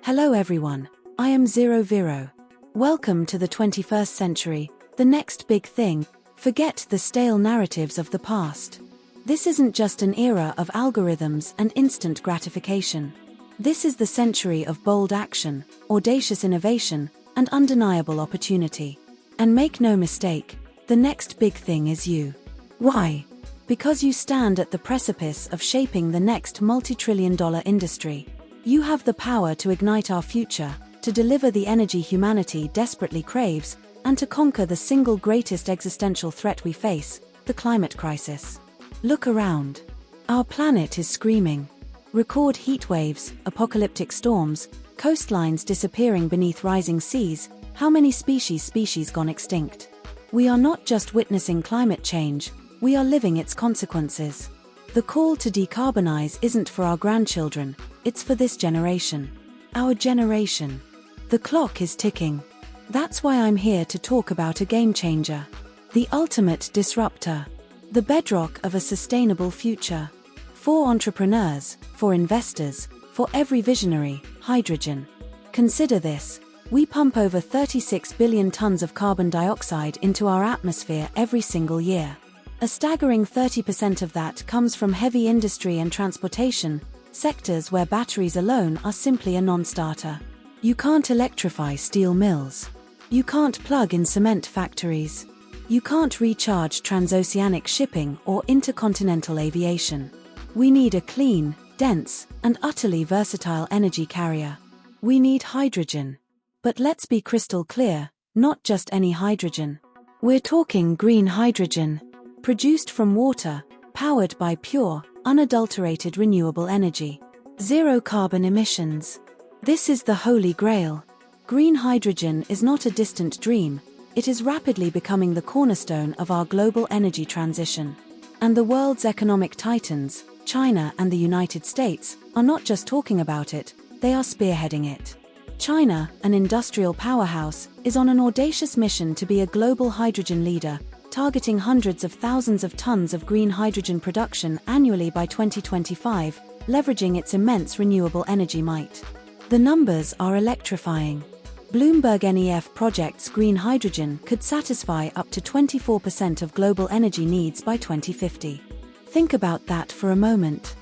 Hello everyone, I am ZEROVIRO. Welcome to the 21st century, the next big thing. Forget the stale narratives of the past. This isn't just an era of algorithms and instant gratification. This is the century of bold action, audacious innovation, and undeniable opportunity. And make no mistake, the next big thing is you. Why? Because you stand at the precipice of shaping the next multi-trillion-dollar industry. You have the power to ignite our future, to deliver the energy humanity desperately craves, and to conquer the single greatest existential threat we face, the climate crisis. Look around. Our planet is screaming. Record heat waves, apocalyptic storms, coastlines disappearing beneath rising seas. How many species gone extinct? We are not just witnessing climate change, we are living its consequences. The call to decarbonize isn't for our grandchildren, it's for this generation. Our generation. The clock is ticking. That's why I'm here to talk about a game changer. The ultimate disruptor. The bedrock of a sustainable future. For entrepreneurs, for investors, for every visionary, hydrogen. Consider this. We pump over 36 billion tons of carbon dioxide into our atmosphere every single year. A staggering 30% of that comes from heavy industry and transportation, sectors where batteries alone are simply a non-starter. You can't electrify steel mills. You can't plug in cement factories. You can't recharge transoceanic shipping or intercontinental aviation. We need a clean, dense, and utterly versatile energy carrier. We need hydrogen. But let's be crystal clear, not just any hydrogen. We're talking green hydrogen. Produced from water, powered by pure, unadulterated renewable energy. Zero carbon emissions. This is the holy grail. Green hydrogen is not a distant dream, it is rapidly becoming the cornerstone of our global energy transition. And the world's economic titans, China and the United States, are not just talking about it, they are spearheading it. China, an industrial powerhouse, is on an audacious mission to be a global hydrogen leader, targeting hundreds of thousands of tons of green hydrogen production annually by 2025, leveraging its immense renewable energy might. The numbers are electrifying. Bloomberg NEF projects green hydrogen could satisfy up to 24% of global energy needs by 2050. Think about that for a moment.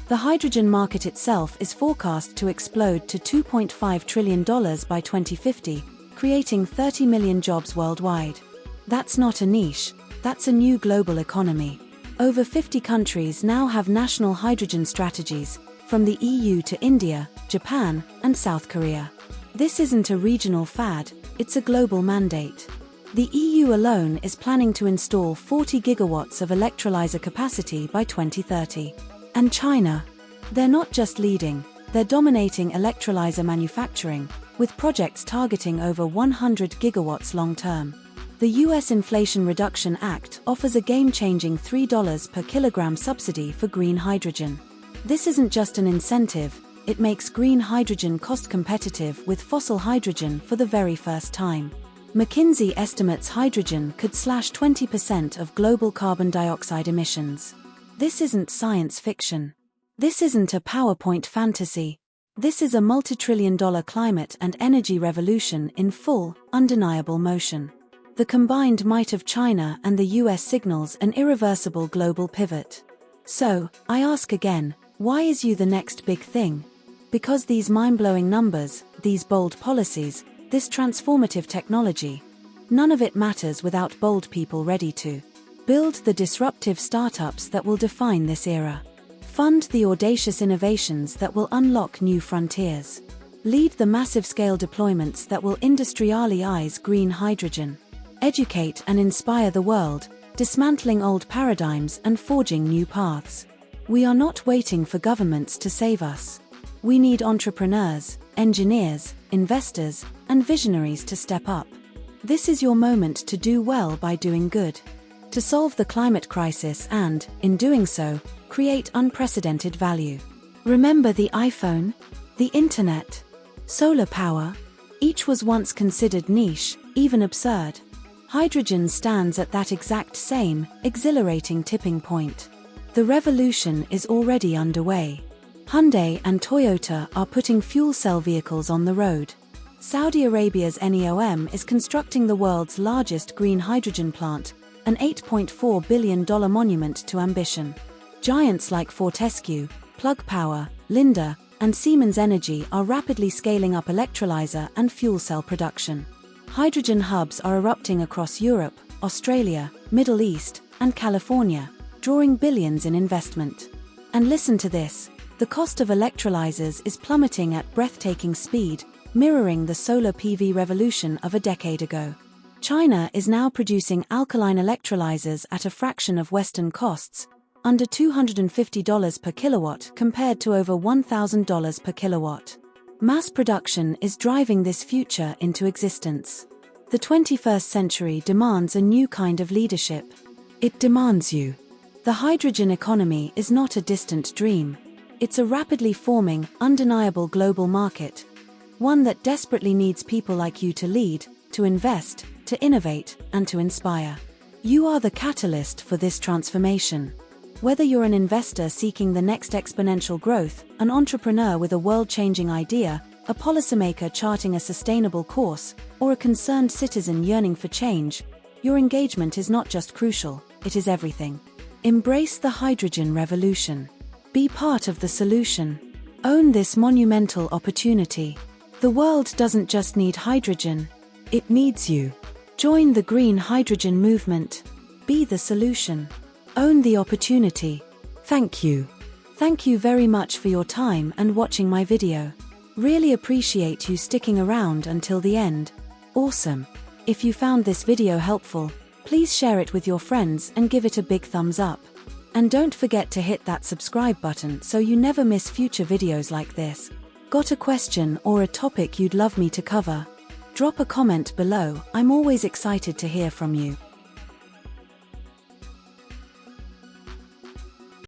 The hydrogen market itself is forecast to explode to $2.5 trillion by 2050, creating 30 million jobs worldwide. That's not a niche, that's a new global economy. Over 50 countries now have national hydrogen strategies, from the EU to India, Japan, and South Korea. This isn't a regional fad, it's a global mandate. The EU alone is planning to install 40 gigawatts of electrolyzer capacity by 2030. And China? They're not just leading, they're dominating electrolyzer manufacturing, with projects targeting over 100 gigawatts long-term. The US Inflation Reduction Act offers a game-changing $3 per kilogram subsidy for green hydrogen. This isn't just an incentive, it makes green hydrogen cost-competitive with fossil hydrogen for the very first time. McKinsey estimates hydrogen could slash 20% of global carbon dioxide emissions. This isn't science fiction. This isn't a PowerPoint fantasy. This is a multi-trillion-dollar climate and energy revolution in full, undeniable motion. The combined might of China and the US signals an irreversible global pivot. So, I ask again, why is you the next big thing? Because these mind-blowing numbers, these bold policies, this transformative technology, none of it matters without bold people ready to build the disruptive startups that will define this era. Fund the audacious innovations that will unlock new frontiers. Lead the massive-scale deployments that will industrialize green hydrogen. Educate and inspire the world, dismantling old paradigms and forging new paths. We are not waiting for governments to save us. We need entrepreneurs, engineers, investors, and visionaries to step up. This is your moment to do well by doing good. To solve the climate crisis and, in doing so, create unprecedented value. Remember the iPhone? The internet? Solar power? Each was once considered niche, even absurd. Hydrogen stands at that exact same, exhilarating tipping point. The revolution is already underway. Hyundai and Toyota are putting fuel cell vehicles on the road. Saudi Arabia's NEOM is constructing the world's largest green hydrogen plant, an $8.4 billion monument to ambition. Giants like Fortescue, Plug Power, Linde, and Siemens Energy are rapidly scaling up electrolyzer and fuel cell production. Hydrogen hubs are erupting across Europe, Australia, Middle East, and California, drawing billions in investment. And listen to this, the cost of electrolyzers is plummeting at breathtaking speed, mirroring the solar PV revolution of a decade ago. China is now producing alkaline electrolyzers at a fraction of Western costs, under $250 per kilowatt compared to over $1,000 per kilowatt. Mass production is driving this future into existence. The 21st century demands a new kind of leadership. It demands you. The hydrogen economy is not a distant dream. It's a rapidly forming, undeniable global market. One that desperately needs people like you to lead, to invest, to innovate, and to inspire. You are the catalyst for this transformation. Whether you're an investor seeking the next exponential growth, an entrepreneur with a world-changing idea, a policymaker charting a sustainable course, or a concerned citizen yearning for change, your engagement is not just crucial, it is everything. Embrace the hydrogen revolution. Be part of the solution. Own this monumental opportunity. The world doesn't just need hydrogen, it needs you. Join the green hydrogen movement. Be the solution. Own the opportunity. Thank you. Thank you very much for your time and watching my video. Really appreciate you sticking around until the end. Awesome. If you found this video helpful, please share it with your friends and give it a big thumbs up. And don't forget to hit that subscribe button so you never miss future videos like this. Got a question or a topic you'd love me to cover? Drop a comment below, I'm always excited to hear from you.